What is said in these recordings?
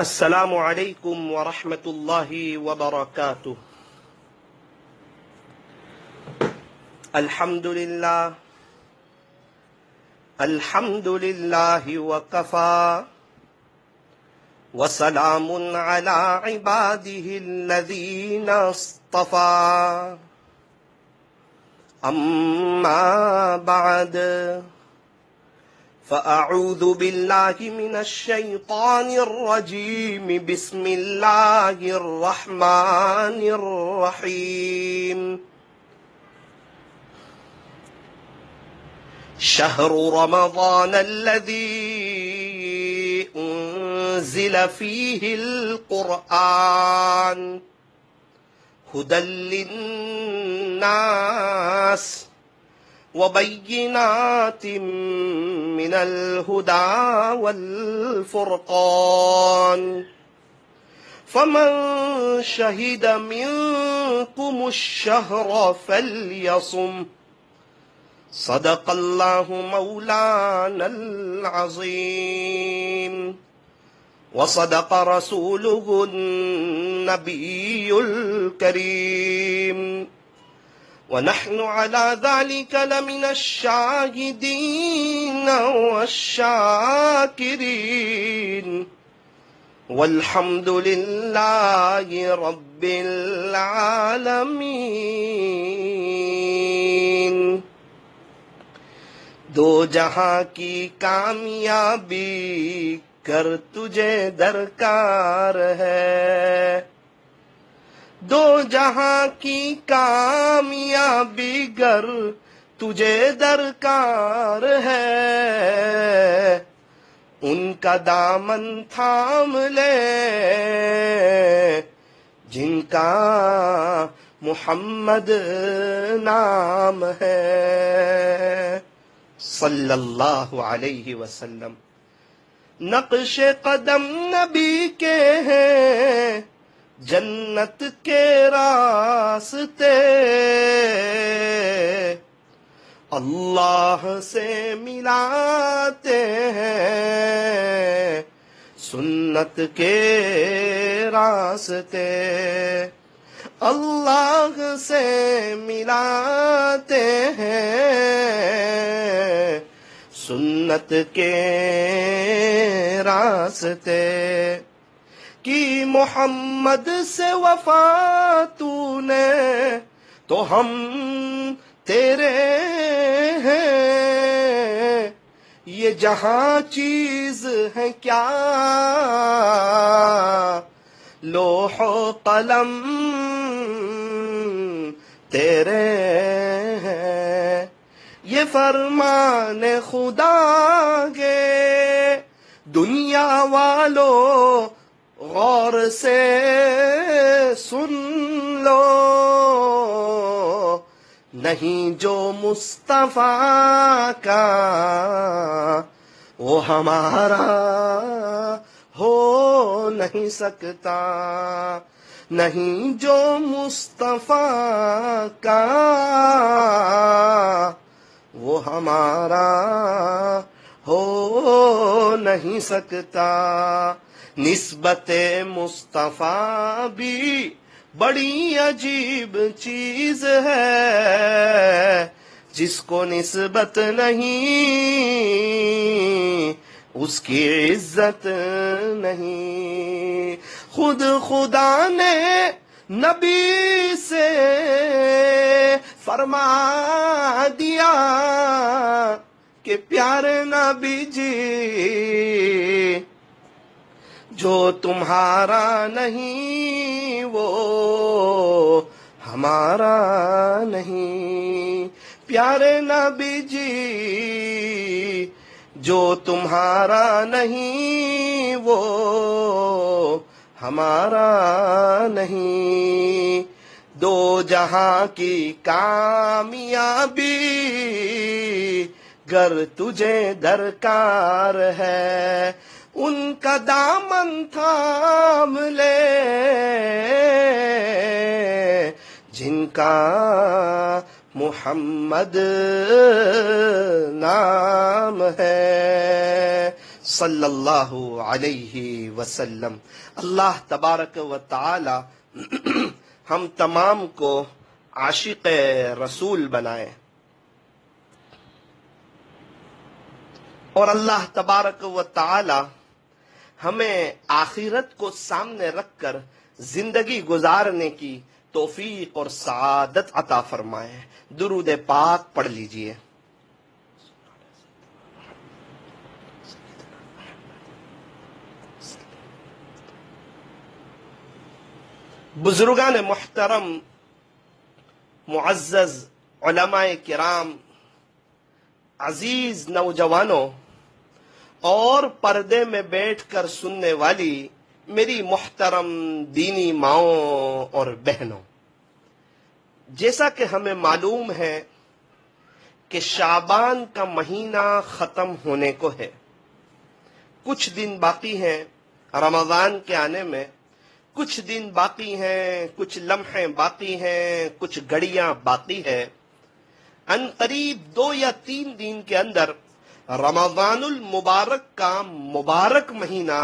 السلام علیکم ورحمۃ اللہ وبرکاتہ۔ الحمد للہ وکفی وسلام علی عبادہ الذین اصطفی، اما بعد فأعوذ باللہ من الشیطان الرجیم، بسم اللہ الرحمن الرحیم۔ شہر رمضان الذی انزل فیہ القرآن ھدی للناس وبینات من الہدی والفرقان، فمن شہد منکم الشہر فلیصم، صدق اللہ مولانا العظیم وصدق رسولہ النبی الکریم، ونحن على ذلك لمن الشاهدين والشاكرين، والحمد لله رب العالمين۔ دو جہاں کی کامیابی کر تجھے درکار ہے، دو جہاں کی کامیابی گر تجھے درکار ہے، ان کا دامن تھام لے جن کا محمد نام ہے، صلی اللہ علیہ وسلم۔ نقش قدم نبی کے ہیں جنت کے راستے، اللہ سے ملاتے ہیں سنت کے راستے، اللہ سے ملاتے ہیں سنت کے راستے، کی محمد سے وفا تو نے تو ہم تیرے ہیں، یہ جہاں چیز ہے کیا لوح و قلم تیرے ہیں، یہ فرمان خدا کے دنیا والو غور سے سن لو، نہیں جو مصطفیٰ کا وہ ہمارا ہو نہیں سکتا، نہیں جو مصطفیٰ کا وہ ہمارا ہو نہیں سکتا۔ نسبت مصطفیٰ بھی بڑی عجیب چیز ہے، جس کو نسبت نہیں اس کی عزت نہیں۔ خود خدا نے نبی سے فرما دیا کہ پیارے نبی جی، جو تمہارا نہیں وہ ہمارا نہیں، پیارے نبی جی، جو تمہارا نہیں وہ ہمارا نہیں، دو جہاں کی کامیابی گر تجھے درکار ہے، ان کا دامن تھام لے جن کا محمد نام ہے، صلی اللہ علیہ وسلم۔ اللہ تبارک و تعالی ہم تمام کو عاشق رسول بنائے، اور اللہ تبارک و تعالی ہمیں آخرت کو سامنے رکھ کر زندگی گزارنے کی توفیق اور سعادت عطا فرمائے۔ درود پاک پڑھ لیجئے۔ بزرگان محترم، معزز علماء کرام، عزیز نوجوانوں اور پردے میں بیٹھ کر سننے والی میری محترم دینی ماؤں اور بہنوں، جیسا کہ ہمیں معلوم ہے کہ شعبان کا مہینہ ختم ہونے کو ہے، کچھ دن باقی ہیں رمضان کے آنے میں، کچھ دن باقی ہیں، کچھ لمحے باقی ہیں، کچھ گھڑیاں باقی ہیں۔ ان قریب 2 یا 3 دن کے اندر رمضان المبارک کا مبارک مہینہ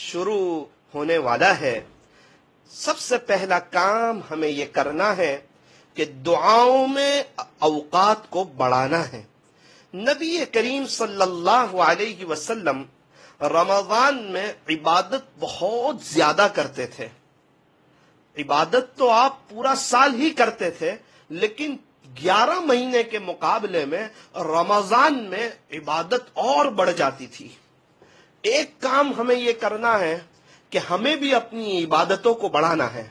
شروع ہونے والا ہے۔ سب سے پہلا کام ہمیں یہ کرنا ہے کہ دعاؤں میں اوقات کو بڑھانا ہے۔ نبی کریم صلی اللہ علیہ وسلم رمضان میں عبادت بہت زیادہ کرتے تھے۔ عبادت تو آپ پورا سال ہی کرتے تھے، لیکن 11 مہینے کے مقابلے میں رمضان میں عبادت اور بڑھ جاتی تھی۔ ایک کام ہمیں یہ کرنا ہے کہ ہمیں بھی اپنی عبادتوں کو بڑھانا ہے۔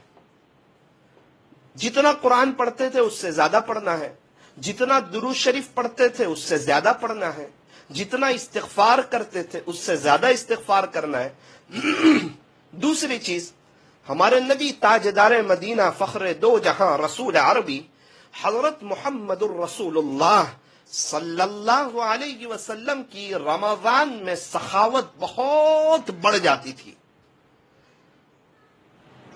جتنا قرآن پڑھتے تھے اس سے زیادہ پڑھنا ہے، جتنا درود شریف پڑھتے تھے اس سے زیادہ پڑھنا ہے، جتنا استغفار کرتے تھے اس سے زیادہ استغفار کرنا ہے۔ دوسری چیز، ہمارے نبی تاجدار مدینہ فخر دو جہاں رسول عربی حضرت محمد الرسول اللہ صلی اللہ علیہ وسلم کی رمضان میں سخاوت بہت بڑھ جاتی تھی۔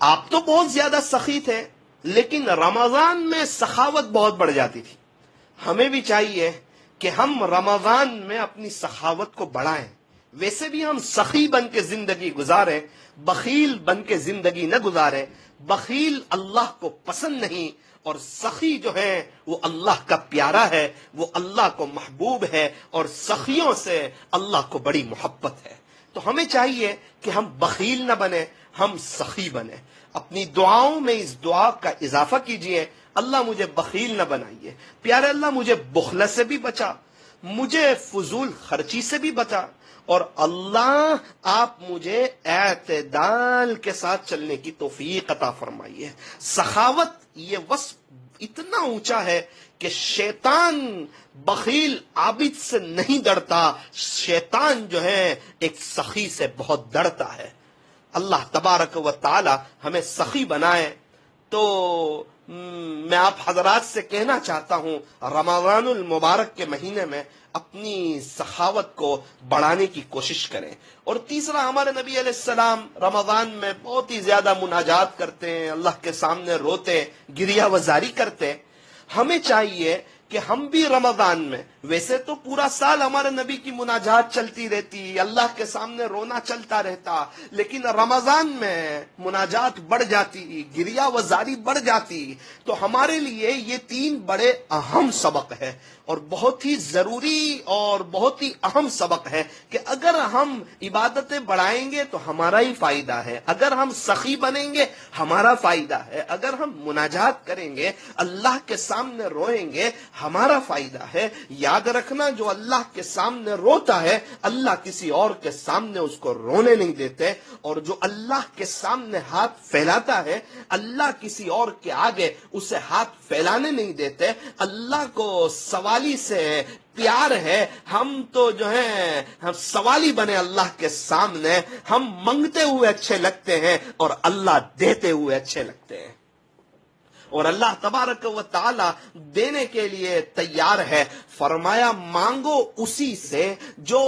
آپ تو بہت زیادہ سخی تھے، لیکن رمضان میں سخاوت بہت بڑھ جاتی تھی۔ ہمیں بھی چاہیے کہ ہم رمضان میں اپنی سخاوت کو بڑھائیں۔ ویسے بھی ہم سخی بن کے زندگی گزاریں، بخیل بن کے زندگی نہ گزاریں۔ بخیل اللہ کو پسند نہیں، اور سخی جو ہے وہ اللہ کا پیارا ہے، وہ اللہ کو محبوب ہے، اور سخیوں سے اللہ کو بڑی محبت ہے۔ تو ہمیں چاہیے کہ ہم بخیل نہ بنیں، ہم سخی بنیں۔ اپنی دعاؤں میں اس دعا کا اضافہ کیجئے، اللہ مجھے بخیل نہ بنائیے، پیارے اللہ مجھے بخل سے بھی بچا، مجھے فضول خرچی سے بھی بچا، اور اللہ آپ مجھے اعتدال کے ساتھ چلنے کی توفیق عطا فرمائیے۔ سخاوت یہ وصف اتنا اونچا ہے کہ شیطان بخیل عابد سے نہیں ڈرتا، شیطان جو ہے ایک سخی سے بہت ڈرتا ہے۔ اللہ تبارک و تعالی ہمیں سخی بنائے۔ تو میں آپ حضرات سے کہنا چاہتا ہوں، رمضان المبارک کے مہینے میں اپنی سخاوت کو بڑھانے کی کوشش کریں۔ اور تیسرا، ہمارے نبی علیہ السلام رمضان میں بہت ہی زیادہ مناجات کرتے ہیں، اللہ کے سامنے روتے، گریہ وزاری کرتے۔ ہمیں چاہیے کہ ہم بھی رمضان میں، ویسے تو پورا سال ہمارے نبی کی مناجات چلتی رہتی، اللہ کے سامنے رونا چلتا رہتا، لیکن رمضان میں مناجات بڑھ جاتی، گریہ وزاری بڑھ جاتی۔ تو ہمارے لیے یہ 3 بڑے اہم سبق ہے، اور بہت ہی ضروری اور بہت ہی اہم سبق ہے کہ اگر ہم عبادتیں بڑھائیں گے تو ہمارا ہی فائدہ ہے، اگر ہم سخی بنیں گے ہمارا فائدہ ہے، اگر ہم مناجات کریں گے، اللہ کے سامنے روئیں گے، ہمارا فائدہ ہے۔ یاد رکھنا، جو اللہ کے سامنے روتا ہے اللہ کسی اور کے سامنے اس کو رونے نہیں دیتے، اور جو اللہ کے سامنے ہاتھ پھیلاتا ہے اللہ کسی اور کے آگے اسے ہاتھ پھیلانے نہیں دیتے۔ اللہ کو سوالی سے پیار ہے، ہم تو جو ہیں ہم سوالی بنے اللہ کے سامنے، ہم منگتے ہوئے اچھے لگتے ہیں اور اللہ دیتے ہوئے اچھے لگتے ہیں، اور اللہ تبارک و تعالی دینے کے لیے تیار ہے۔ فرمایا مانگو اسی سے جو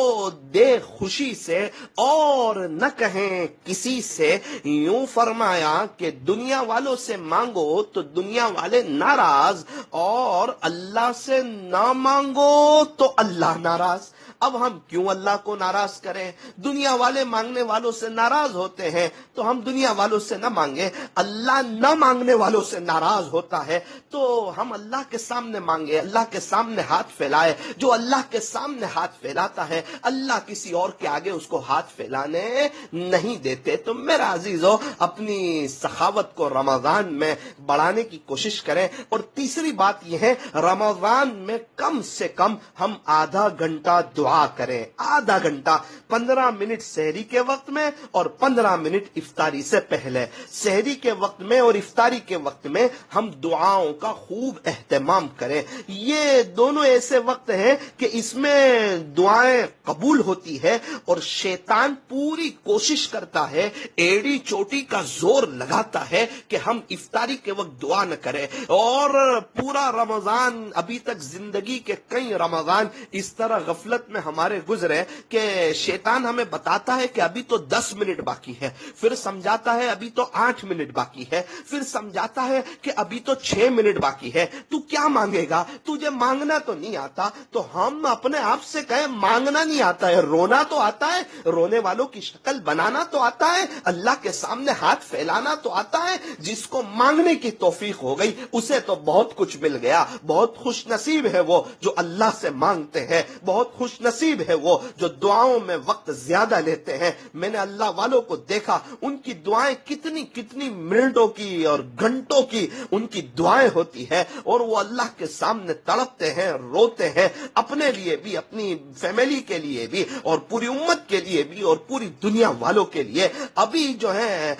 دے خوشی سے، اور نہ کہیں کسی سے۔ یوں فرمایا کہ دنیا والوں سے مانگو تو دنیا والے ناراض، اور اللہ سے نہ مانگو تو اللہ ناراض۔ اب ہم کیوں اللہ کو ناراض کریں؟ دنیا والے مانگنے والوں سے ناراض ہوتے ہیں تو ہم دنیا والوں سے نہ مانگیں. اللہ نہ مانگنے والوں سے ناراض ہوتا ہے تو ہم اللہ کے سامنے مانگے، اللہ کے سامنے ہاتھ پھیلائے. جو اللہ کے سامنے ہاتھ پھیلاتا ہے اللہ کسی اور کے آگے اس کو ہاتھ پھیلانے نہیں دیتے. تو میرا عزیزو، اپنی سخاوت کو رمضان میں بڑھانے کی کوشش کریں. اور تیسری بات یہ ہے، رمضان میں کم سے کم ہم آدھا گھنٹہ دعا کریں. آدھا گھنٹہ، 15 منٹ سحری کے وقت میں اور 15 منٹ افطاری سے پہلے. سحری کے وقت میں اور افطاری کے وقت میں ہم دعاؤں کا خوب اہتمام کریں. یہ دونوں ایسے وقت ہیں کہ اس میں دعائیں قبول ہوتی ہے اور شیطان پوری کوشش کرتا ہے، ایڑی چوٹی کا زور لگاتا ہے کہ ہم افطاری کے وقت دعا نہ کریں. اور پورا رمضان، ابھی تک زندگی کے کئی رمضان اس طرح غفلت میں ہمارے گزرے کہ شیطان ہمیں بتاتا ہے کہ ابھی تو 10 منٹ باقی ہے، پھر سمجھاتا ہے ابھی تو 8 منٹ باقی ہے، پھر سمجھاتا ہے کہ ابھی تو 6 منٹ باقی ہے. تو کیا مانگے گا؟ تجھے مانگنا تو نہیں آتا. تو ہم اپنے آپ سے کہیں مانگنا نہیں آتا ہے، رونا تو آتا ہے، رونے والوں کی شکل بنانا تو آتا ہے، اللہ کے سامنے ہاتھ پھیلانا تو آتا ہے. جس کو مانگنے کی توفیق ہو گئی اسے تو بہت کچھ مل گیا. بہت خوش نصیب ہے وہ جو اللہ سے مانگتے ہیں، بہت خوش نصیب ہے وہ جو دعاؤں میں وقت زیادہ لیتے ہیں. میں نے اللہ والوں کو دیکھا، ان کی دعائیں کتنی منٹوں کی اور گھنٹوں کی ان کی دعائیں ہوتی ہے اور وہ اللہ کے سامنے تڑپتے ہیں، روتے ہیں، اپنے لیے بھی، اپنی فیملی کے لیے بھی، اور پوری امت کے لیے بھی، اور پوری دنیا والوں کے لیے. ابھی جو ہے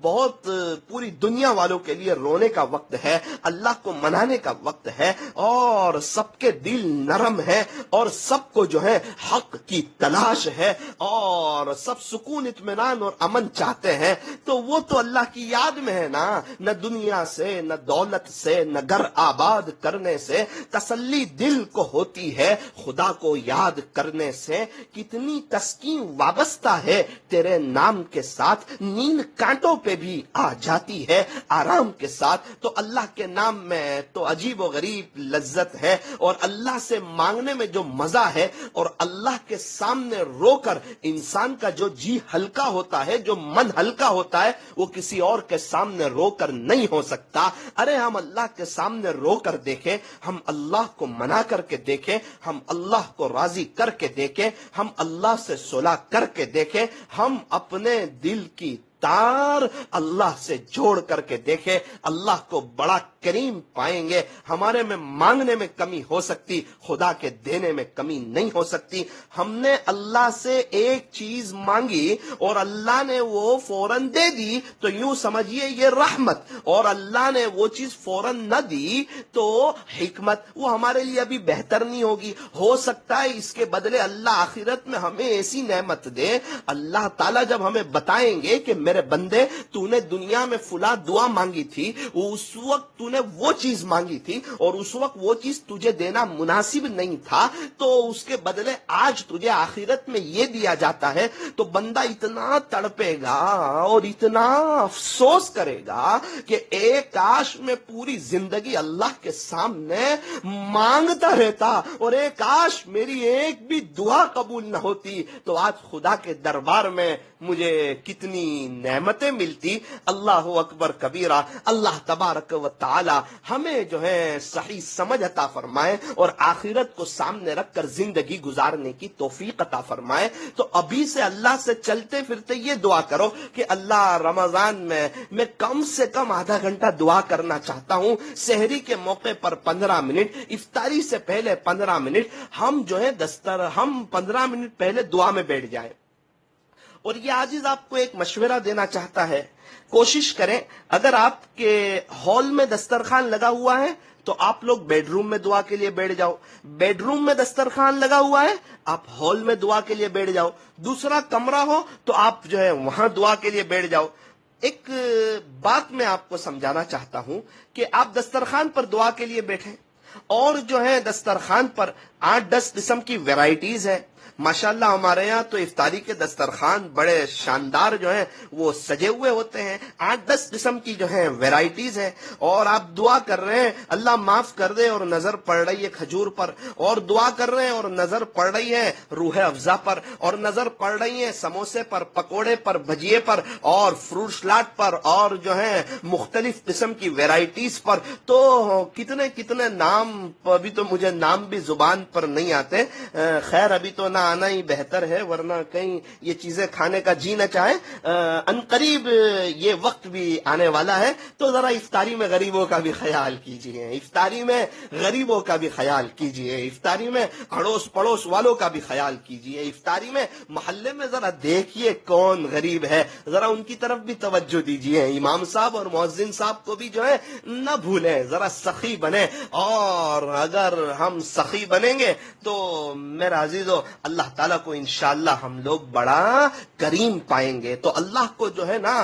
بہت پوری دنیا والوں کے لیے رونے کا وقت ہے، اللہ کو منانے کا وقت ہے، اور سب کے دل نرم ہے اور سب کو جو ہے حق کی تلاش ہے اور سب سکون، اطمینان اور امن چاہتے ہیں. تو وہ تو اللہ کی یاد میں ہے نا. نہ دنیا سے، نہ دولت سے، نہ گھر آباد کرنے سے تسلی دل کو ہوتی ہے، خدا کو یاد کرنے سے کتنی تسکین وابستہ ہے تیرے نام کے ساتھ. نیند کانٹوں پہ بھی آ جاتی ہے آرام کے ساتھ. تو اللہ کے نام میں تو عجیب و غریب لذت ہے، اور اللہ سے مانگنے میں جو مزہ ہے، اور اللہ کے سامنے رو کر انسان کا جو جی ہلکا ہوتا ہے، جو من ہلکا ہوتا ہے، وہ کسی اور کے سامنے رو کر نہیں ہو سکتا. ارے ہم اللہ کے سامنے رو کر دیکھیں، ہم اللہ کو منا کر کے دیکھیں، ہم اللہ کو راضی کر کے دیکھیں، ہم اللہ سے صلح کر کے دیکھیں، ہم اپنے دل کی تار اللہ سے جوڑ کر کے دیکھیں، اللہ کو بڑا کریم پائیں گے. ہمارے میں مانگنے میں کمی ہو سکتی، خدا کے دینے میں کمی نہیں ہو سکتی. ہم نے اللہ سے ایک چیز مانگی اور اللہ نے وہ فوراً دے دی تو یوں سمجھیے یہ رحمت، اور اللہ نے وہ چیز فوراً نہ دی تو حکمت. وہ ہمارے لیے ابھی بہتر نہیں ہوگی. ہو سکتا ہے اس کے بدلے اللہ آخرت میں ہمیں ایسی نعمت دے. اللہ تعالیٰ جب ہمیں بتائیں گے کہ میرے بندے تو نے دنیا میں فلاں دعا مانگی تھی، اس وقت تو نے وہ چیز مانگی تھی اور اس وقت وہ چیز تجھے دینا مناسب نہیں تھا، تو اس کے بدلے آج تجھے آخرت میں یہ دیا جاتا ہے، تو بندہ اتنا تڑپے گا اور اتنا افسوس کرے گا کہ ایک کاش میں پوری زندگی اللہ کے سامنے مانگتا رہتا اور ایک کاش میری ایک بھی دعا قبول نہ ہوتی، تو آج خدا کے دربار میں مجھے کتنی نعمتیں ملتی. اللہ اکبر کبیرہ. اللہ تبارک و تعالی ہمیں جو ہے صحیح سمجھ عطا فرمائے اور آخرت کو سامنے رکھ کر زندگی گزارنے کی توفیق عطا فرمائے. تو ابھی سے اللہ سے چلتے پھرتے یہ دعا کرو کہ اللہ رمضان میں کم سے کم آدھا گھنٹہ دعا کرنا چاہتا ہوں. سحری کے موقع پر 15 منٹ، افطاری سے پہلے 15 منٹ، ہم جو ہے ہم 15 منٹ پہلے دعا میں بیٹھ جائیں. اور یہ عاجز آپ کو ایک مشورہ دینا چاہتا ہے، کوشش کریں اگر آپ کے ہال میں دسترخوان لگا ہوا ہے تو آپ لوگ بیڈ روم میں دعا کے لیے بیٹھ جاؤ. بیڈ روم میں دسترخوان لگا ہوا ہے، آپ ہال میں دعا کے لیے بیٹھ جاؤ. دوسرا کمرہ ہو تو آپ جو ہے وہاں دعا کے لیے بیٹھ جاؤ. ایک بات میں آپ کو سمجھانا چاہتا ہوں کہ آپ دسترخوان پر دعا کے لیے بیٹھیں، اور جو ہے دسترخوان پر 8-10 قسم کی ویرائٹیز ہیں. ماشاءاللہ ہمارے یہاں تو افطاری کے دسترخوان بڑے شاندار جو ہیں وہ سجے ہوئے ہوتے ہیں، 8-10 قسم کی جو ہیں ویرائٹیز ہیں، اور آپ دعا کر رہے ہیں اللہ معاف کر دے، اور نظر پڑ رہی ہے کھجور پر، اور دعا کر رہے ہیں اور نظر پڑ رہی ہے روح افزا پر، اور نظر پڑ رہی ہے سموسے پر، پکوڑے پر، بھجیے پر، اور فروٹ سلاٹ پر، اور جو ہے مختلف قسم کی ویرائٹیز پر. تو کتنے کتنے نام، ابھی تو مجھے نام بھی زبان پر نہیں آتے. خیر ابھی تو نہ آنا ہی بہتر ہے، ورنہ کہیں یہ چیزیں کھانے کا جی نہ چاہے. ان قریب یہ وقت بھی آنے والا ہے، تو ذرا افطاری میں غریبوں کا بھی خیال کیجیے، افطاری میں غریبوں کا بھی خیال کیجیے، افطاری میں اڑوس پڑوس والوں کا بھی خیال کیجیے، افطاری میں محلے میں ذرا دیکھیے کون غریب ہے، ذرا ان کی طرف بھی توجہ دیجیے. امام صاحب اور مؤذن صاحب کو بھی جو ہے نہ بھولیں، ذرا سخی بنیں. اور اگر ہم سخی بنیں گے تو میرا عزیزو اللہ تعالیٰ کو انشاءاللہ ہم لوگ بڑا کریم پائیں گے. تو اللہ کو جو ہے نا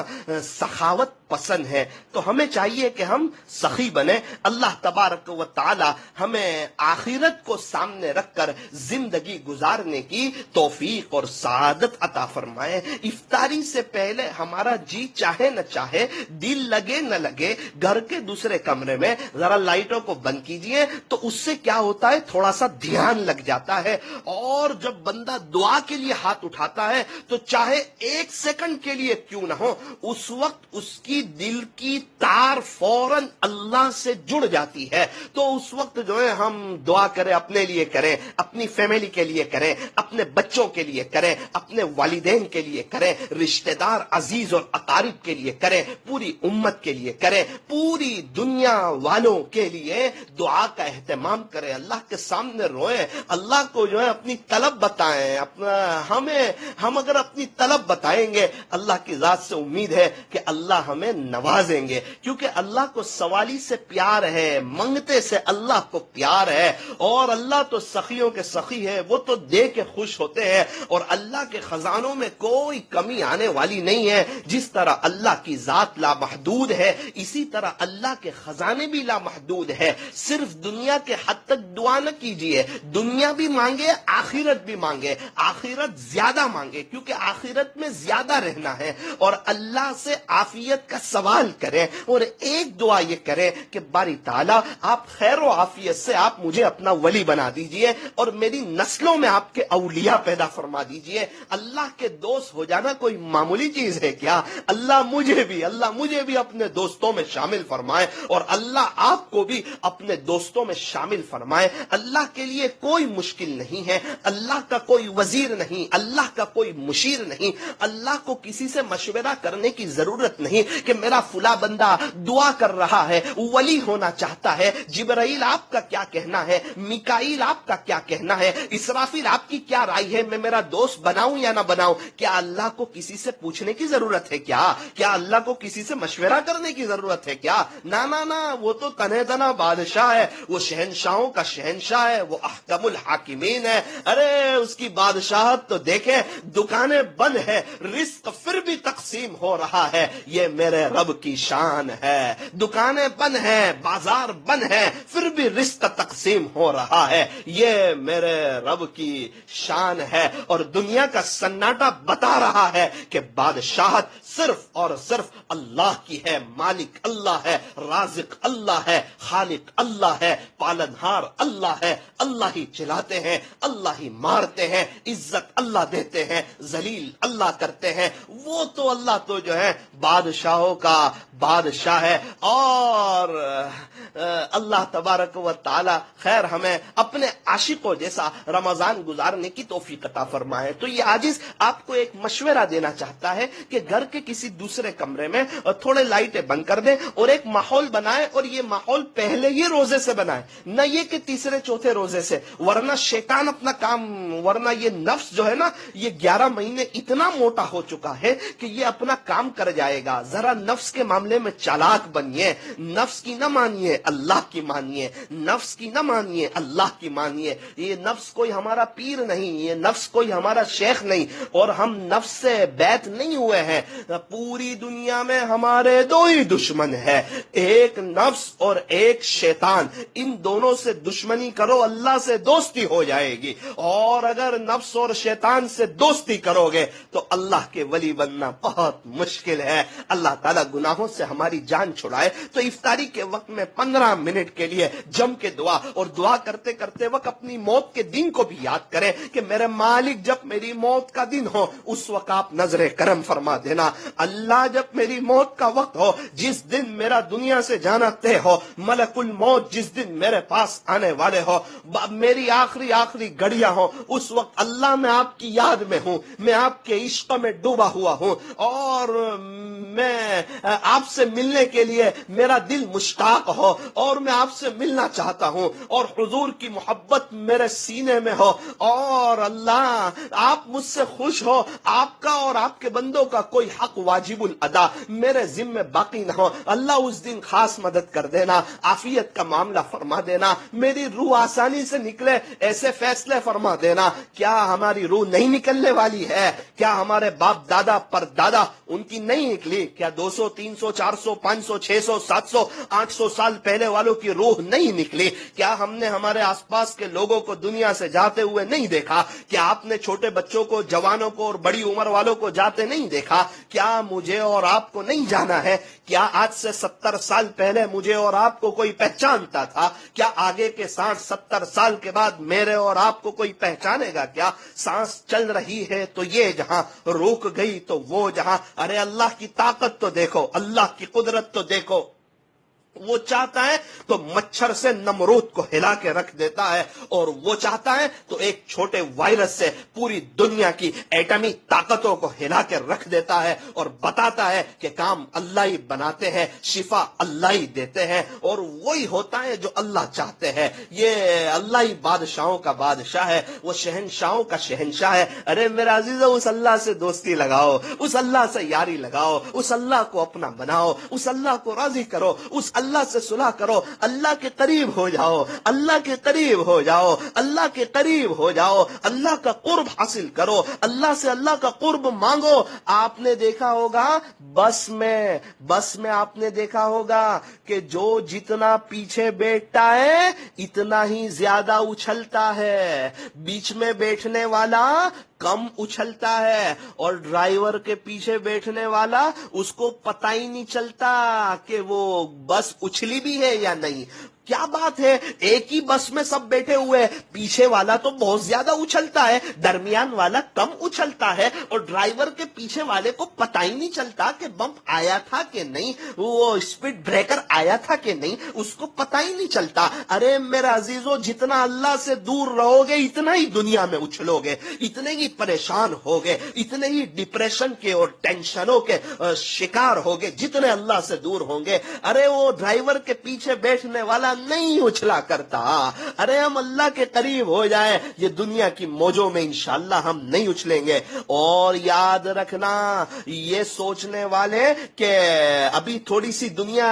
سخاوت پسند ہے، تو ہمیں چاہیے کہ ہم سخی بنیں. اللہ تبارک و تعالی ہمیں آخرت کو سامنے رکھ کر زندگی گزارنے کی توفیق اور سعادت عطا فرمائے. افطاری سے پہلے ہمارا جی چاہے نہ چاہے، دل لگے نہ لگے، گھر کے دوسرے کمرے میں ذرا لائٹوں کو بند کیجئے، تو اس سے کیا ہوتا ہے تھوڑا سا دھیان لگ جاتا ہے. اور جب بندہ دعا کے لیے ہاتھ اٹھاتا ہے تو چاہے 1 سیکنڈ کے لیے کیوں نہ ہو، اس وقت اس کی دل کی تار فوراً اللہ سے جڑ جاتی ہے. تو اس وقت جو ہے ہم دعا کریں، اپنے لیے کریں، اپنی فیملی کے لیے کریں، اپنے بچوں کے لیے کریں، اپنے والدین کے لیے کریں، رشتہ دار عزیز اور اقارب کے لیے کریں، پوری امت کے لیے کریں، پوری دنیا والوں کے لیے دعا کا اہتمام کریں. اللہ کے سامنے روئیں، اللہ کو جو ہے اپنی طلب بتائیں. ہم اگر اپنی طلب بتائیں گے، اللہ کی ذات سے امید ہے کہ اللہ ہمیں نوازیں گے، کیونکہ اللہ کو سوالی سے پیار ہے، منگتے سے اللہ کو پیار ہے. اور اللہ تو سخیوں کے سخی ہے، وہ تو دے کے خوش ہوتے ہیں. اور اللہ کے خزانوں میں کوئی کمی آنے والی نہیں ہے. جس طرح اللہ کی ذات لامحدود ہے، اسی طرح اللہ کے خزانے بھی لامحدود ہے. صرف دنیا کے حد تک دعا نہ کیجئے، دنیا بھی مانگے، آخرت بھی مانگے، آخرت زیادہ مانگے، کیونکہ آخرت میں زیادہ رہنا ہے. اور اللہ سے عافیت کا سوال کریں، اور ایک دعا یہ کریں کہ باری تعالیٰ آپ خیر و عافیت سے آپ مجھے اپنا ولی بنا دیجئے، اور میری نسلوں میں آپ کے اولیاء پیدا فرما دیجئے. اللہ کے دوست ہو جانا کوئی معمولی چیز ہے کیا؟ اللہ مجھے بھی اپنے دوستوں میں شامل فرمائے، اور اللہ آپ کو بھی اپنے دوستوں میں شامل فرمائے. اللہ کے لیے کوئی مشکل نہیں ہے، اللہ کا کوئی وزیر نہیں، اللہ کا کوئی مشیر نہیں. اللہ کو کسی سے مشورہ کرنے کی ضرورت نہیں کہ میرا فلاں بندہ دعا کر رہا ہے، ولی ہونا چاہتا ہے، جبرائیل آپ کا کیا کہنا ہے، میکائیل آپ کا کیا کہنا ہے، اسرافیل آپ کی کیا رائے ہے، میں میرا دوست بناؤں یا نہ بناؤں؟ کیا اللہ کو کسی سے پوچھنے کی ضرورت ہے کیا اللہ کو کسی سے مشورہ کرنے کی ضرورت ہے کیا؟ نہ، وہ تو تنہ تنہ بادشاہ ہے، وہ شہنشاہوں کا شہنشاہ ہے، وہ احکم الحاکمین ہے. ارے اس کی بادشاہت تو دیکھیں، دکانیں بند ہے، رزق پھر بھی تقسیم ہو رہا ہے. یہ میرے رب کی شان ہے. دکانیں بند ہیں، بازار بند ہے، پھر بھی رزق تقسیم ہو رہا ہے. یہ میرے رب کی شان ہے. اور دنیا کا سناٹا بتا رہا ہے کہ بادشاہت صرف اور صرف اللہ کی ہے. مالک اللہ ہے، رازق اللہ ہے، خالق اللہ ہے، پالنہار اللہ ہے. اللہ ہی چلاتے ہیں، اللہ ہی مارتے ہیں، عزت اللہ دیتے ہیں، ذلیل اللہ کرتے ہیں. وہ تو اللہ تو جو ہے بادشاہوں کا بادشاہ ہے. اور اللہ تبارک و تعالی خیر ہمیں اپنے عاشقوں جیسا رمضان گزارنے کی توفیق عطا فرمائے. تو یہ عاجز آپ کو ایک مشورہ دینا چاہتا ہے کہ گھر کے کسی دوسرے کمرے میں تھوڑے لائٹیں بند کر دیں اور ایک ماحول بنائیں. اور یہ ماحول پہلے ہی روزے سے بنائیں، نہ یہ کہ تیسرے چوتھے روزے سے، ورنہ شیطان اپنا کام، ورنہ یہ نفس جو ہے نا، یہ 11 مہینے اتنا موٹا ہو چکا ہے کہ یہ اپنا کام کر جائے گا. ذرا نفس کے معاملے میں چالاک بنیے. نفس کی نہ مانیے، اللہ کی مانیے. نفس کی نہ مانیے، اللہ کی مانیے. یہ نفس کوئی ہمارا پیر نہیں، یہ نفس کوئی ہمارا شیخ نہیں، اور ہم نفس سے بیعت نہیں ہوئے ہیں. پوری دنیا میں ہمارے 2 ہی دشمن ہیں، ایک نفس اور ایک شیطان. ان دونوں سے دشمنی کرو، اللہ سے دوستی ہو جائے گی. اور اور اگر نفس اور شیطان سے دوستی کرو گے تو اللہ کے ولی بننا بہت مشکل ہے۔ اللہ تعالیٰ گناہوں سے ہماری جان چھڑائے تو افطاری کے وقت میں 15 منٹ کے لیے جم کے دعا، اور دعا کرتے کرتے وقت اپنی موت کے دن کو بھی یاد کریں کہ میرے مالک جب میری موت کا دن ہو اس وقت آپ نظر کرم فرما دینا۔ اللہ جب میری موت کا وقت ہو، جس دن میرا دنیا سے جانا طے ہو، ملک الموت جس دن میرے پاس آنے والے ہو، میری آخری گھڑیاں ہو، اس وقت اللہ میں آپ کی یاد میں ہوں، میں آپ کے عشق میں ڈوبا ہوا ہوں، اور میں آپ سے ملنے کے لیے میرا دل مشتاق ہو، اور میں آپ سے ملنا چاہتا ہوں، اور حضور کی محبت میرے سینے میں ہو، اور اللہ آپ مجھ سے خوش ہو، آپ کا اور آپ کے بندوں کا کوئی حق واجب الادا میرے ذمہ باقی نہ ہو۔ اللہ اس دن خاص مدد کر دینا، عافیت کا معاملہ فرما دینا، میری روح آسانی سے نکلے ایسے فیصلے فرما دینا۔ کیا ہماری روح نہیں نکلنے والی ہے؟ کیا ہمارے باپ دادا پر دادا ان کی نہیں نکلی؟ کیا 200 300 400 500 600 700 800 سال پہلے والوں کی روح نہیں نکلی؟ کیا ہم نے ہمارے آس پاس کے لوگوں کو دنیا سے جاتے ہوئے نہیں دیکھا؟ کیا آپ نے چھوٹے بچوں کو، جوانوں کو اور بڑی عمر والوں کو جاتے نہیں دیکھا؟ کیا مجھے اور آپ کو نہیں جانا ہے؟ کیا آج سے 70 سال پہلے مجھے اور آپ کو کوئی پہچانتا تھا؟ کیا آگے کے 60 70 سال کے بعد میرے اور آپ کو کوئی پہچانے گا؟ کیا سانس چل رہی ہے تو یہ جہاں، رک گئی تو وہ جہاں۔ ارے اللہ کی طاقت تو دیکھو، اللہ کی قدرت تو دیکھو۔ وہ چاہتا ہے تو مچھر سے نمرود کو ہلا کے رکھ دیتا ہے، اور وہ چاہتا ہے تو ایک چھوٹے وائرس سے پوری دنیا کی ایٹمی طاقتوں کو ہلا کے رکھ دیتا ہے، اور بتاتا ہے کہ کام اللہ ہی بناتے ہیں، شفا اللہ ہی دیتے ہیں، اور وہی ہوتا ہے جو اللہ چاہتے ہیں۔ یہ اللہ ہی بادشاہوں کا بادشاہ ہے، وہ شہنشاہوں کا شہنشاہ ہے۔ ارے میرا عزیزو، اس اللہ سے دوستی لگاؤ، اس اللہ سے یاری لگاؤ، اس اللہ کو اپنا بناؤ، اس اللہ کو راضی کرو، اس اللہ سے صلح کرو، اللہ کے قریب ہو جاؤ، اللہ کے قریب ہو جاؤ، اللہ کے قریب ہو جاؤ، اللہ کا قرب حاصل کرو، اللہ سے اللہ کا قرب مانگو۔ آپ نے دیکھا ہوگا بس میں آپ نے دیکھا ہوگا کہ جو جتنا پیچھے بیٹھتا ہے اتنا ہی زیادہ اچھلتا ہے، بیچ میں بیٹھنے والا کم اچھلتا ہے، اور ڈرائیور کے پیچھے بیٹھنے والا اس کو پتہ ہی نہیں چلتا کہ وہ بس اچھلی بھی ہے یا نہیں۔ کیا بات ہے، ایک ہی بس میں سب بیٹھے ہوئے، پیچھے والا تو بہت زیادہ اچھلتا ہے، درمیان والا کم اچھلتا ہے، اور ڈرائیور کے پیچھے والے کو پتہ ہی نہیں چلتا کہ بمپ آیا تھا کہ نہیں، وہ اسپیڈ بریکر آیا تھا کہ نہیں، اس کو پتہ ہی نہیں چلتا۔ ارے میرا عزیزو، جتنا اللہ سے دور رہو گے اتنا ہی دنیا میں اچھلو گے، اتنے ہی پریشان ہوگے، اتنے ہی ڈپریشن کے اور ٹینشنوں کے شکار ہوگے جتنے اللہ سے دور ہوں گے۔ ارے وہ ڈرائیور کے پیچھے بیٹھنے والا نہیں اچھلا کرتا۔ ارے ہم اللہ کے قریب ہو جائیں، یہ دنیا کی موجوں میں انشاءاللہ ہم نہیں اچھلیں گے۔ اور یاد رکھنا، یہ سوچنے والے کہ ابھی تھوڑی سی دنیا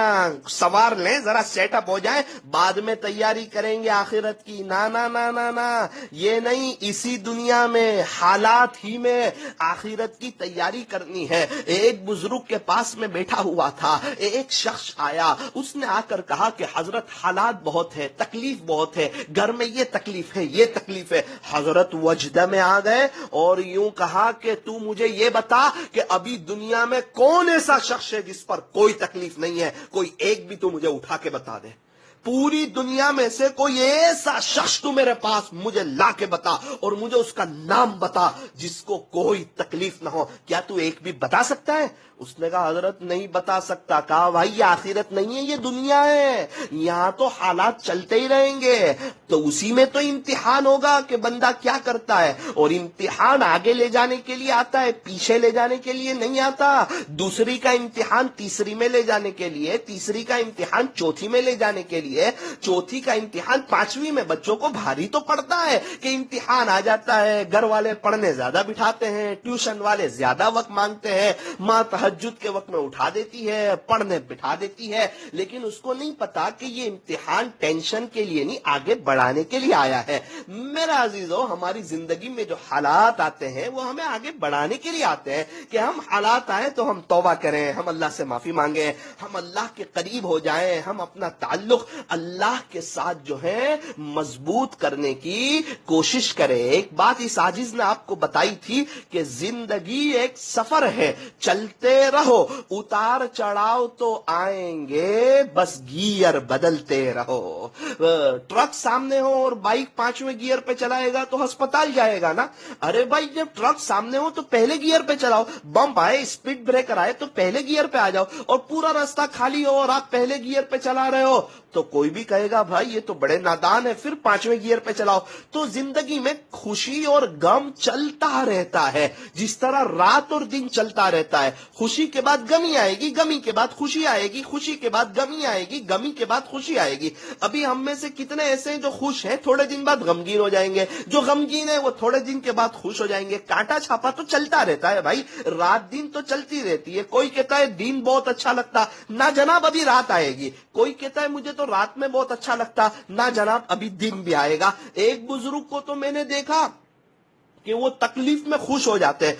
سوار لیں، ذرا سیٹ اپ ہو جائیں، بعد میں تیاری کریں گے آخرت کی، نا نا نا نا نا، یہ نہیں، اسی دنیا میں، حالات ہی میں آخرت کی تیاری کرنی ہے۔ ایک بزرگ کے پاس میں بیٹھا ہوا تھا، ایک شخص آیا، اس نے آ کر کہا کہ حضرت حالات بہت ہے، تکلیف بہت ہے، گھر میں یہ تکلیف ہے، یہ تکلیف ہے۔ حضرت وجدہ میں آ گئے اور یوں کہا کہ تو مجھے یہ بتا کہ ابھی دنیا میں کون ایسا شخص ہے جس پر کوئی تکلیف نہیں ہے، کوئی ایک بھی تو مجھے اٹھا کے بتا دے۔ پوری دنیا میں سے کوئی ایسا شخص تو میرے پاس مجھے لا کے بتا، اور مجھے اس کا نام بتا جس کو کوئی تکلیف نہ ہو۔ کیا تو ایک بھی بتا سکتا ہے؟ اس نے کہا حضرت نہیں بتا سکتا۔ کہا بھائی یہ آخرت نہیں ہے، یہ دنیا ہے، یہاں تو حالات چلتے ہی رہیں گے، تو اسی میں تو امتحان ہوگا کہ بندہ کیا کرتا ہے، اور امتحان آگے لے جانے کے لیے آتا ہے، پیچھے لے جانے کے لیے نہیں آتا۔ دوسری کا امتحان تیسری میں لے جانے کے لیے، تیسری کا امتحان چوتھی میں لے جانے کے لیے، چوتھی کا امتحان پانچویں میں۔ بچوں کو بھاری تو پڑتا ہے کہ امتحان آ جاتا ہے، گھر والے پڑھنے زیادہ بٹھاتے ہیں، ٹیوشن والے زیادہ وقت مانگتے ہیں، ماں تہجد کے وقت میں اٹھا دیتی ہے، پڑھنے بٹھا دیتی ہے، لیکن اس کو نہیں پتا کہ یہ امتحان ٹینشن کے لیے نہیں، آگے بڑھانے کے لیے آیا ہے۔ میرا عزیزو، ہماری زندگی میں جو حالات آتے ہیں وہ ہمیں آگے بڑھانے کے لیے آتے ہیں، کہ ہم حالات آئے تو ہم توبہ کریں، ہم اللہ سے معافی مانگیں، ہم اللہ کے قریب ہو جائیں، ہم اپنا تعلق اللہ کے ساتھ جو ہے مضبوط کرنے کی کوشش کرے. ایک بات اس عاجز نے آپ کو بتائی تھی کہ زندگی ایک سفر ہے, چلتے رہو, اتار چڑھاؤ تو آئیں گے, بس گیئر بدلتے رہو. ٹرک سامنے ہو اور بائک 5ویں گیئر پہ چلائے گا تو ہسپتال جائے گا نا. ارے بھائی جب ٹرک سامنے ہو تو پہلے گیئر پہ چلاؤ, بمپ آئے, اسپیڈ بریکر آئے تو پہلے گیئر پہ آ جاؤ, اور پورا راستہ خالی ہو اور آپ پہلے گیئر پہ چلا رہے ہو تو کوئی بھی کہے گا بھائی یہ تو بڑے نادان ہے, پھر 5ویں گیئر پہ چلاؤ. تو زندگی میں خوشی اور غم چلتا رہتا ہے, جس طرح رات اور دن چلتا رہتا ہے. خوشی کے بعد غمی آئے گی, غمی کے بعد خوشی آئے گی, خوشی کے بعد غمی آئے گی, غمی کے بعد خوشی آئے گی. ابھی ہم میں سے کتنے ایسے ہیں جو خوش ہیں, تھوڑے دن بعد غمگین ہو جائیں گے, جو غمگین ہیں وہ تھوڑے دن کے بعد خوش ہو جائیں گے. کانٹا چھاپا تو چلتا رہتا ہے بھائی, رات دن تو چلتی رہتی ہے. کوئی کہتا ہے دن بہت اچھا لگتا, نہ جناب ابھی رات آئے گی. کوئی کہتا ہے مجھے تو رات میں بہت اچھا لگتا, نہ جناب ابھی دن بھی آئے گا. ایک بزرگ کو تو میں نے دیکھا کہ وہ تکلیف میں خوش ہو جاتے ہیں.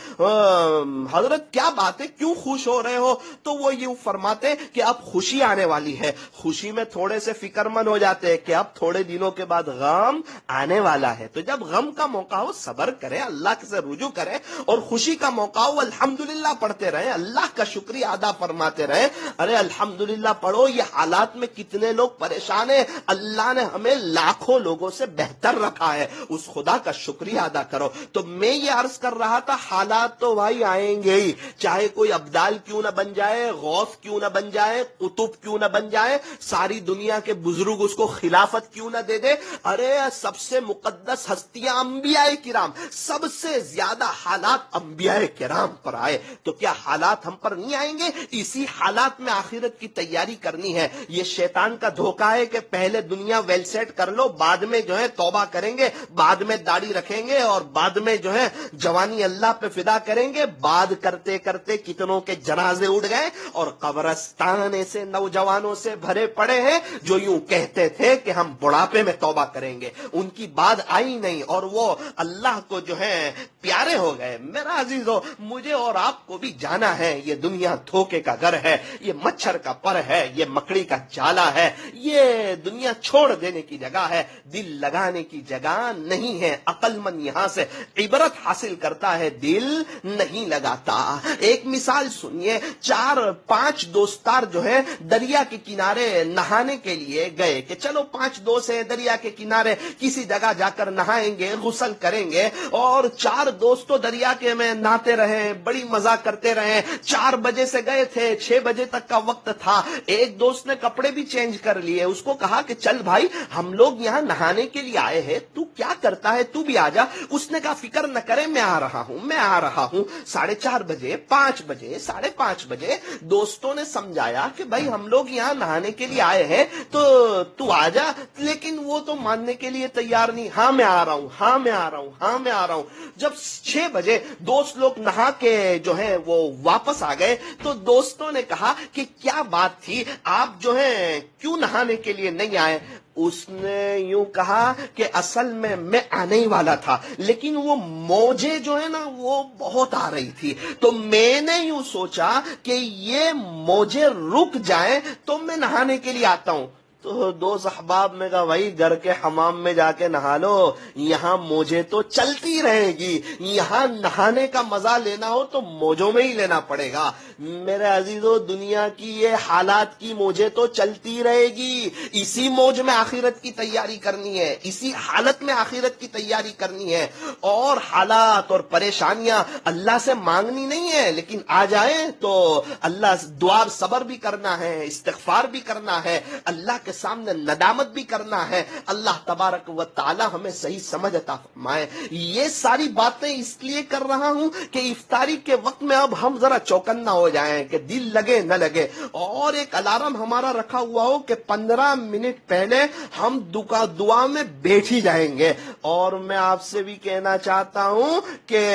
حضرت کیا بات ہے, کیوں خوش ہو رہے ہو؟ تو وہ یوں فرماتے کہ اب خوشی آنے والی ہے. خوشی میں تھوڑے سے فکر مند ہو جاتے ہیں کہ اب تھوڑے دنوں کے بعد غم آنے والا ہے. تو جب غم کا موقع ہو صبر کریں, اللہ سے رجوع کریں, اور خوشی کا موقع ہو الحمدللہ پڑھتے رہیں, اللہ کا شکریہ ادا فرماتے رہیں. ارے الحمدللہ پڑھو. یہ حالات میں کتنے لوگ پریشان ہیں, اللہ نے ہمیں لاکھوں لوگوں سے بہتر رکھا ہے, اس خدا کا شکریہ ادا کرو. تو میں یہ عرض کر رہا تھا, حالات تو بھائی آئیں گے ہی, چاہے کوئی ابدال کیوں نہ بن جائے, غوث کیوں نہ بن جائے, قطب کیوں نہ بن جائے, ساری دنیا کے بزرگ اس کو خلافت کیوں نہ دے دے. ارے سب سے مقدس ہستیاں انبیاء کرام, سب سے زیادہ حالات انبیاء کرام پر آئے, تو کیا حالات ہم پر نہیں آئیں گے؟ اسی حالات میں آخرت کی تیاری کرنی ہے. یہ شیطان کا دھوکہ ہے کہ پہلے دنیا ویل سیٹ کر لو, بعد میں جو ہے توبہ کریں گے, بعد میں داڑھی رکھیں گے, اور بعد میں جو ہے جوانی اللہ پہ فدا کریں گے. بعد کرتے کرتے کتنوں کے جنازے اٹھ گئے, اور قبرستان ایسے نوجوانوں سے بھرے پڑے ہیں جو یوں کہتے تھے کہ ہم بڑھاپے میں توبہ کریں گے. ان کی بات آئی نہیں, اور وہ اللہ کو جو ہے پیارے ہو گئے. میرا عزیزو, مجھے اور آپ کو بھی جانا ہے. یہ دنیا دھوکے کا گھر ہے, یہ مچھر کا پر ہے, یہ مکڑی کا جالا ہے, یہ دنیا چھوڑ دینے کی جگہ ہے, دل لگانے کی جگہ نہیں ہے. عقل مند یہاں سے عبرت حاصل کرتا ہے, دل نہیں لگاتا. ایک مثال سنیے, 4-5 دوستار جو ہے دریا کے کنارے نہانے کے لیے گئے کہ چلو 5 دوست ہیں دریا کے کنارے, کسی جگہ جا کر نہائیں گے, غسل کریں گے. اور 4 دوست تو دریا کے میں نہاتے رہے, بڑی مزہ کرتے رہے. 4 بجے سے گئے تھے, 6 بجے تک کا وقت تھا. ایک دوست نے کپڑے بھی چینج کر لیے, اس کو کہا کہ چل بھائی ہم لوگ یہاں نہانے کے لیے آئے ہیں, تو کیا کرتا ہے, تو بھی آ جا. اس نے کہا فکر نہ کرے, میں آ رہا ہوں, میں آ رہا ہوں. 4:30 بجے, 5 بجے, 5:30 بجے دوستوں نے سمجھایا کہ بھائی ہم لوگ یہاں نہانے کے لیے آئے ہیں تو آ جا. لیکن وہ تو ماننے کے لیے تیار نہیں. ہاں میں آ رہا ہوں, ہاں میں آ رہا ہوں, ہاں میں آ رہا ہوں. جب 6 بجے دوست لوگ نہا کے جو ہے وہ واپس آ گئے تو دوستوں نے کہا کہ کیا بات تھی, آپ جو ہے کیوں نہانے کے لیے نہیں آئے؟ اس نے یوں کہا کہ اصل میں آنے ہی والا تھا, لیکن وہ موجیں جو ہے نا وہ بہت آ رہی تھی, تو میں نے یوں سوچا کہ یہ موجیں رک جائیں تو میں نہانے کے لیے آتا ہوں. تو 2 احباب میں کہا بھائی گھر کے حمام میں جا کے نہا لو, یہاں موجیں تو چلتی رہے گی, یہاں نہانے کا مزہ لینا ہو تو موجوں میں ہی لینا پڑے گا. میرے عزیزو, دنیا کی یہ حالات کی موجیں تو چلتی رہے گی, اسی موج میں آخرت کی تیاری کرنی ہے, اسی حالت میں آخرت کی تیاری کرنی ہے. اور حالات اور پریشانیاں اللہ سے مانگنی نہیں ہے, لیکن آ جائیں تو اللہ دعا صبر بھی کرنا ہے, استغفار بھی کرنا ہے, اللہ کے سامنے ندامت بھی کرنا ہے. اللہ تبارک و تعالی ہمیں صحیح سمجھ عطا فرمائے. یہ ساری باتیں اس لیے کر رہا ہوں کہ افطاری کے وقت میں اب ہم ذرا چوکنا ہو جائیں کہ دل لگے نہ لگے, اور ایک الارم ہمارا رکھا ہوا ہو کہ 15 منٹ پہلے ہم دعا میں بیٹھ ہی جائیں گے. اور میں آپ سے بھی کہنا چاہتا ہوں کہ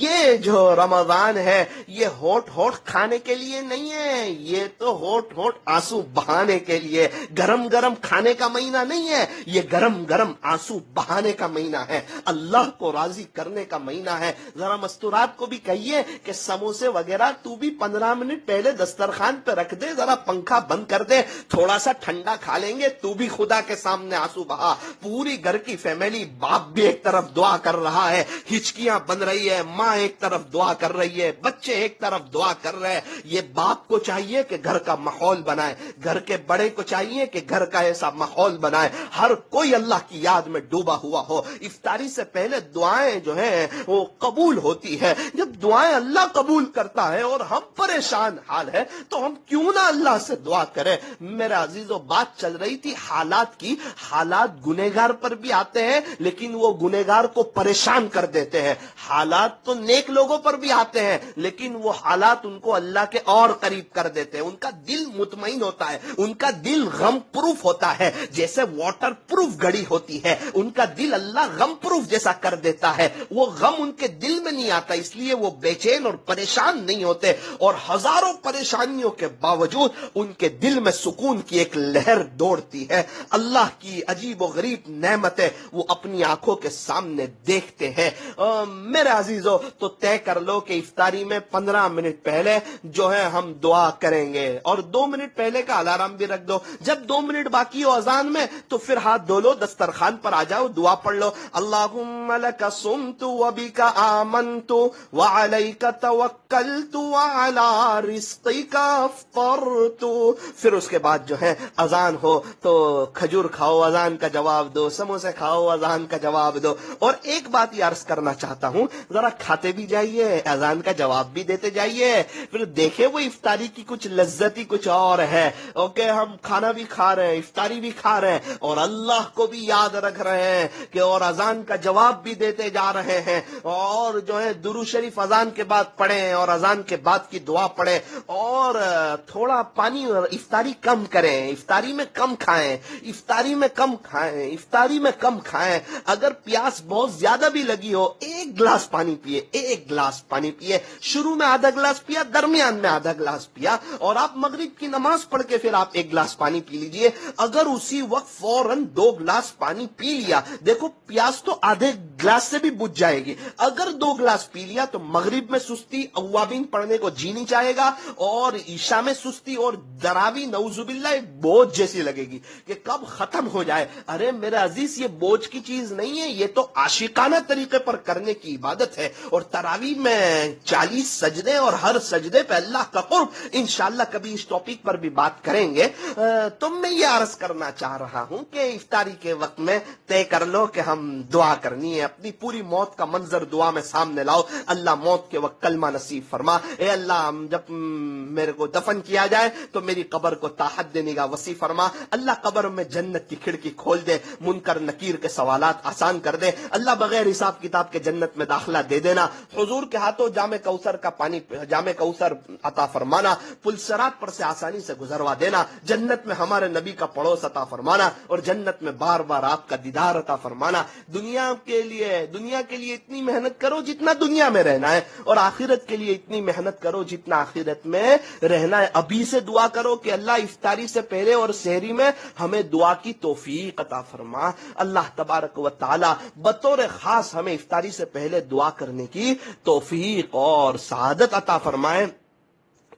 یہ جو رمضان ہے یہ ہوٹ کھانے کے لیے نہیں ہے, یہ تو ہوٹ آنسو بہانے کے لیے. گرم گرم کھانے کا مہینہ نہیں ہے, یہ گرم گرم آنسو بہانے کا مہینہ ہے, اللہ کو راضی کرنے کا مہینہ ہے. ذرا مستورات کو بھی کہیے کہ سموسے وغیرہ تو بھی 15 منٹ پہلے دسترخوان پہ رکھ دے, ذرا پنکھا بند کر دے, تھوڑا سا ٹھنڈا کھا لیں گے, تو بھی خدا کے سامنے آنسو بہا. پوری گھر کی فیملی, باپ بھی ایک طرف دعا کر رہا ہے, ہچکیاں بن رہی ہے, ماں ایک طرف دعا کر رہی ہے, بچے ایک طرف دعا کر رہے ہیں. یہ باپ کو چاہیے کہ گھر کا ماحول بنائے, گھر کے بڑے کو چاہیے کہ گھر کا ایسا ماحول بنائے, ہر کوئی اللہ کی یاد میں ڈوبا ہوا ہو. افطاری سے پہلے دعائیں جو ہیں وہ قبول ہوتی ہے. جب دعائیں اللہ قبول کرتا ہے اور ہم پریشان حال ہے تو ہم کیوں نہ اللہ سے دعا کریں. میرے عزیزو, بات چل رہی تھی حالات کی. حالات گنہگار پر بھی آتے ہیں لیکن وہ گنہگار کو پریشان کر دیتے ہیں. حالات تو نیک لوگوں پر بھی آتے ہیں لیکن وہ حالات ان کو اللہ کے اور قریب کر دیتے ہیں. ان کا دل مطمئن ہوتا ہے, ان کا دل غم پروف ہوتا ہے, جیسے واٹر پروف گھڑی ہوتی ہے. ان کا دل اللہ غم پروف جیسا کر دیتا ہے. وہ غم ان کے دل میں نہیں آتا, اس لیے وہ بے چین اور پریشان نہیں ہوتے, اور ہزاروں پریشانیوں کے باوجود ان کے دل میں سکون کی ایک لہر دوڑتی ہے. اللہ کی عجیب و غریب نعمتیں وہ اپنی آنکھوں کے سامنے دیکھتے ہیں. میرے عزیزو, تو طے کر لو کہ افطاری میں 15 منٹ پہلے جو ہے ہم دعا کریں گے, اور 2 منٹ پہلے کا الارم بھی رکھ دو. جب 2 منٹ باقی ہو اذان میں تو پھر ہاتھ دھو لو, دسترخوان پر آ جاؤ, دعا پڑھ لو. اللہم لک صمت وبک آمنت وعلیک توکلت وعلی رزقک افطرت. پھر اس کے بعد جو ہے اذان ہو تو کھجور کھاؤ, اذان کا جواب دو, سموسے کھاؤ, اذان کا جواب دو. اور ایک بات یہ عرض کرنا چاہتا ہوں, ذرا کھاتے بھی جائیے, اذان کا جواب بھی دیتے جائیے, پھر دیکھیں وہ افطاری کی کچھ لذت ہی کچھ اور ہے. اوکے, ہم کھانا بھی کھا رہے ہیں, افطاری بھی کھا رہے ہیں, اور اللہ کو بھی یاد رکھ رہے ہیں کہ اور اذان کا جواب بھی دیتے جا رہے ہیں, اور جو ہے درود شریف اذان کے بعد پڑھیں اور اذان کے بعد کی دعا پڑھیں, اور تھوڑا پانی اور افطاری کم کریں, افطاری میں کم کھائیں, افطاری میں کم کھائیں, افطاری میں کم کھائیں. اگر پیاس بہت زیادہ بھی لگی ہو, 1 گلاس پانی پیے, 1 گلاس پانی پیے. شروع میں آدھا گلاس پیا, درمیان میں آدھا گلاس پیا, اور آپ مغرب کی نماز پڑھ کے پھر آپ 1 گلاس پانی پی لیجئے. اگر اسی وقت فوراً 2 گلاس پانی پی لیا, دیکھو پیاس تو آدھے گلاس سے بھی بجھ جائے گی. اگر 2 گلاس پی لیا تو مغرب میں سستی, اوابین پڑھنے کو جی نہیں چاہے گا, اور عشاء میں سستی اور دراوی نعوذ باللہ ایک بوجھ جیسی لگے گی کہ کب ختم ہو جائے. ارے میرے عزیز, یہ بوجھ کی چیز نہیں ہے, یہ تو عاشقانہ طریقے پر کرنے کی عبادت ہے. اور تراویح میں 40 سجدے, اور ہر سجدے پہ اللہ کا قرب. انشاءاللہ کبھی اس ٹاپک پر بھی بات کریں گے. تو میں یہ عرض کرنا چاہ رہا ہوں کہ افطاری کے وقت میں طے کر لو کہ ہم دعا کرنی ہے. اپنی پوری موت کا منظر دعا میں سامنے لاؤ. اللہ موت کے وقت کلمہ نصیب فرما. اے اللہ, جب میرے کو دفن کیا جائے تو میری قبر کو تاحد نگاہ وسیع فرما. اللہ قبر میں جنت کی کھڑکی کھول دے, منکر نکیر کے سوالات آسان کر دے. اللہ بغیر حساب کتاب کے جنت میں داخلہ دے دینا. حضور کے ہاتھوں جام کوثر کا پانی, جام کوثر عطا فرمانا. پل صراط پر سے آسانی سے گزروا دینا. جنت میں ہمارے نبی کا پڑوس عطا فرمانا, اور جنت میں بار بار آپ کا دیدار عطا فرمانا. دنیا کے لیے اتنی محنت کرو جتنا دنیا میں رہنا ہے, اور آخرت کے لیے اتنی محنت کرو جتنا آخرت میں رہنا ہے. ابھی سے دعا کرو کہ اللہ افطاری سے پہلے اور سحری میں ہمیں دعا کی توفیق عطا فرما. اللہ تبارک و تعالی بطور خاص ہمیں افطاری سے پہلے دعا کرنے کی توفیق اور سعادت عطا فرمائے.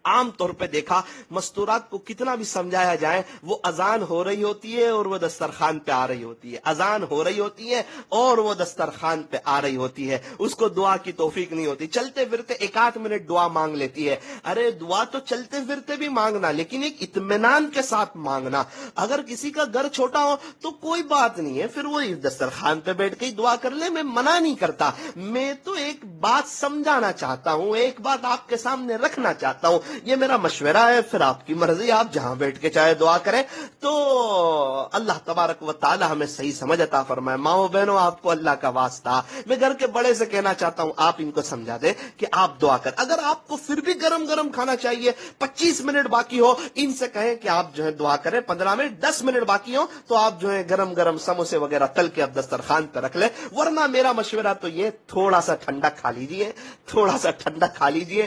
عام طور پہ دیکھا, مستورات کو کتنا بھی سمجھایا جائے, وہ اذان ہو رہی ہوتی ہے اور وہ دسترخوان پہ آ رہی ہوتی ہے, اذان ہو رہی ہوتی ہے اور وہ دسترخوان پہ آ رہی ہوتی ہے. اس کو دعا کی توفیق نہیں ہوتی. چلتے پھرتے 1 منٹ دعا مانگ لیتی ہے. ارے دعا تو چلتے پھرتے بھی مانگنا, لیکن ایک اطمینان کے ساتھ مانگنا. اگر کسی کا گھر چھوٹا ہو تو کوئی بات نہیں ہے, پھر وہ دسترخوان پہ بیٹھ کے ہی دعا کر لے, میں منع نہیں کرتا. میں تو ایک بات سمجھانا چاہتا ہوں, ایک بات آپ کے سامنے رکھنا چاہتا ہوں. یہ میرا مشورہ ہے, پھر آپ کی مرضی, آپ جہاں بیٹھ کے چاہے دعا کریں. تو اللہ تبارک و تعالی ہمیں صحیح سمجھ عطا فرمائے. ماؤں بہنوں, آپ کو اللہ کا واسطہ, میں گھر کے بڑے سے کہنا چاہتا ہوں, آپ ان کو سمجھا دیں کہ آپ دعا کر. اگر آپ کو پھر بھی گرم گرم کھانا چاہیے, 25 منٹ باقی ہو, ان سے کہیں کہ آپ جو ہے دعا کریں. 15 منٹ 10 منٹ باقی ہو تو آپ جو ہے گرم گرم سموسے وغیرہ تل کے اب دسترخوان پہ رکھ لیں. ورنہ میرا مشورہ تو یہ, تھوڑا سا ٹھنڈا کھا لیجیے, تھوڑا سا ٹھنڈا کھا لیجیے,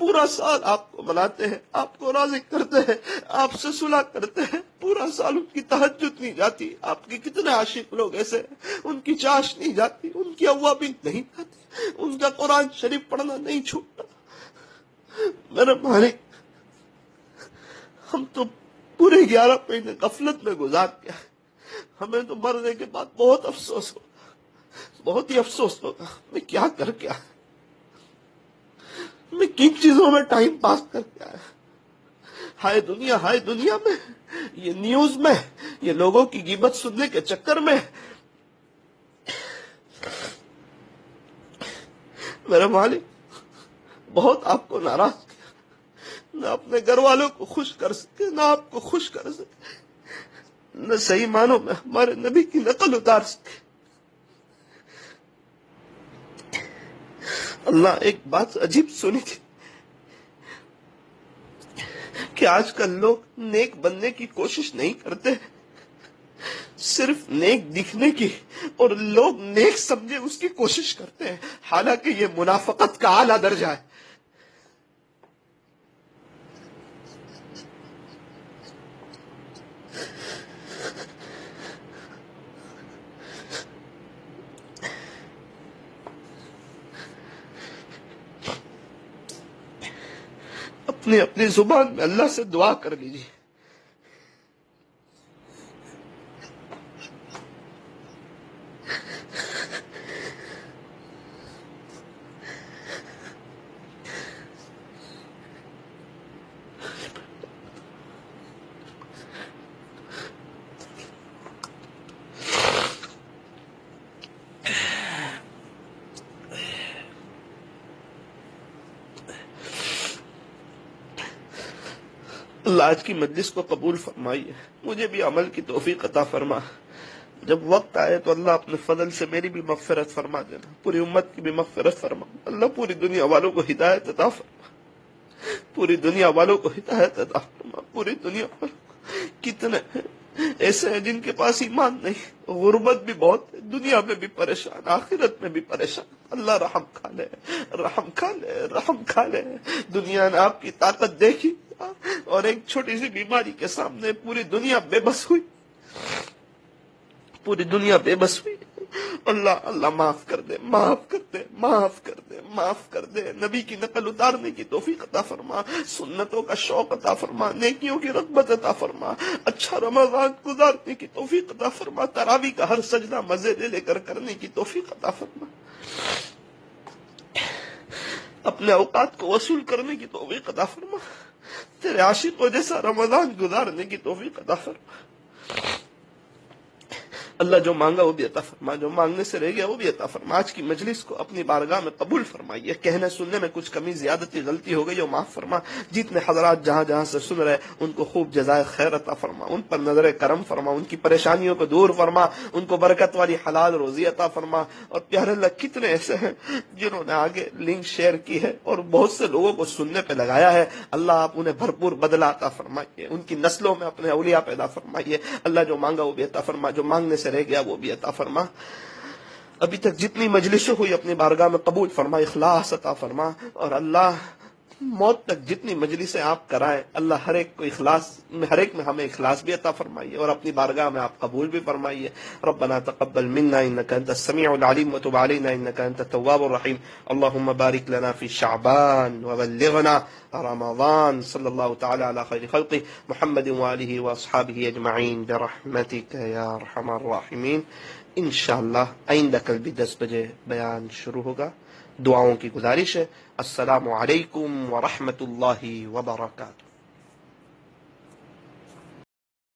پورا سال آپ کو مناتے ہیں، آپ کو راضی کرتے ہیں، آپ سے صلح کرتے ہیں، پورا سال ان کی تہجد نہیں جاتی. آپ کے کتنے عاشق لوگ ایسے ہیں ان کی چاش نہیں جاتی، ان کی اوابین نہیں جاتی، ان کا قرآن شریف پڑھنا نہیں چھوٹتا. میرے مالک، ہم تو پورے 11 مہینے غفلت میں گزار گیا. ہمیں تو مرنے کے بعد بہت افسوس ہوگا، بہت ہی افسوس ہوگا. میں کیا کر کے آیا، میں کن چیزوں میں ٹائم پاس کر کے آیا. ہائے دنیا میں، یہ نیوز میں، یہ لوگوں کی غیبت سننے کے چکر میں میرے مالک بہت آپ کو ناراض کیا. نہ اپنے گھر والوں کو خوش کر سکے، نہ آپ کو خوش کر سکے، نہ صحیح معنوں میں ہمارے نبی کی نقل اتار سکے. اللہ ایک بات عجیب سنی تھی کہ آج کل لوگ نیک بننے کی کوشش نہیں کرتے، صرف نیک دکھنے کی اور لوگ نیک سمجھے اس کی کوشش کرتے ہیں، حالانکہ یہ منافقت کا اعلیٰ درجہ ہے. اپنی زبان میں اللہ سے دعا کر لیجیے. اللہ آج کی مجلس کو قبول فرمائیے، مجھے بھی عمل کی توفیق عطا فرما. جب وقت آئے تو اللہ اپنے فضل سے میری بھی مغفرت فرما دینا، پوری امت کی بھی مغفرت فرما. اللہ پوری دنیا والوں کو ہدایت عطا فرما، پوری دنیا والوں کو ہدایت عطا فرما. پوری دنیا والوں کو کتنے ایسے ہیں جن کے پاس ایمان نہیں، غربت بھی بہت ہے، دنیا میں بھی پریشان، آخرت میں بھی پریشان. اللہ رحم کھا لے، رحم کھا لے، رحم کھا لے. دنیا نے آپ کی طاقت دیکھی اور ایک چھوٹی سی بیماری کے سامنے پوری دنیا بے بس ہوئی، پوری دنیا بے بس ہوئی. اللہ معاف کر دے، معاف کر دے، معاف کر دے، معاف کر دے. نبی کی نقل اتارنے کی توفیق عطا فرما، سنتوں کا شوق عطا فرما، نیکیوں کی رغبت عطا فرما، اچھا رمضان گزارنے کی توفیق عطا فرما، تراویح کا ہر سجدہ مزے لے لے کر کرنے کی توفیق عطا فرما، اپنے اوقات کو وصول کرنے کی توفیق عطا فرما، تیرے عاشقوں جیسا رمضان گزارنے کی توفیق عطا فرما. اللہ جو مانگا وہ بھی عطا فرما، جو مانگنے سے رہ گیا وہ بھی عطا فرما. آج کی مجلس کو اپنی بارگاہ میں قبول فرمائیے. کہنے سننے میں کچھ کمی زیادتی غلطی ہو گئی ہو معاف فرما. جتنے حضرات جہاں جہاں سے سن رہے ان کو خوب جزائے خیر عطا فرما، ان پر نظر کرم فرما، ان کی پریشانیوں کو دور فرما، ان کو برکت والی حلال روزی عطا فرما. اور پیارے اللہ کتنے ایسے ہیں جنہوں نے آگے لنک شیئر کی ہے اور بہت سے لوگوں کو سننے پہ لگایا ہے. اللہ آپ انہیں بھرپور بدلہ عطا فرمائیے، ان کی نسلوں میں اپنے اولیاء پیدا فرمائیے. اللہ جو مانگا وہ بھی عطا فرما، جو مانگنے سے رہ گیا وہ بھی عطا فرما. ابھی تک جتنی مجلسیں ہوئی اپنی بارگاہ میں قبول فرما، اخلاص عطا فرما. اور اللہ موت تک جتنی مجلسیں آپ کرائیں اللہ ہر ایک کو اخلاص میں، ہر ایک میں ہمیں اخلاص بھی عطا فرمائیے اور اپنی بارگاہ میں آپ قبول بھی فرمائیے. ربنا تقبل منا انك انت السميع العليم وتب علينا انك انت التواب الرحيم. اللهم بارك لنا في شعبان وبلغنا رمضان. صلی اللہ تعالی علی خیر خلقه محمد وآلہ واصحابہ اجمعین برحمتک یا ارحم الراحمین. انشاءاللہ آئندہ کل بھی 10 بجے بیان شروع ہوگا. دعاؤں کی گزارش ہے. السلام علیکم ورحمۃ اللہ وبرکاتہ.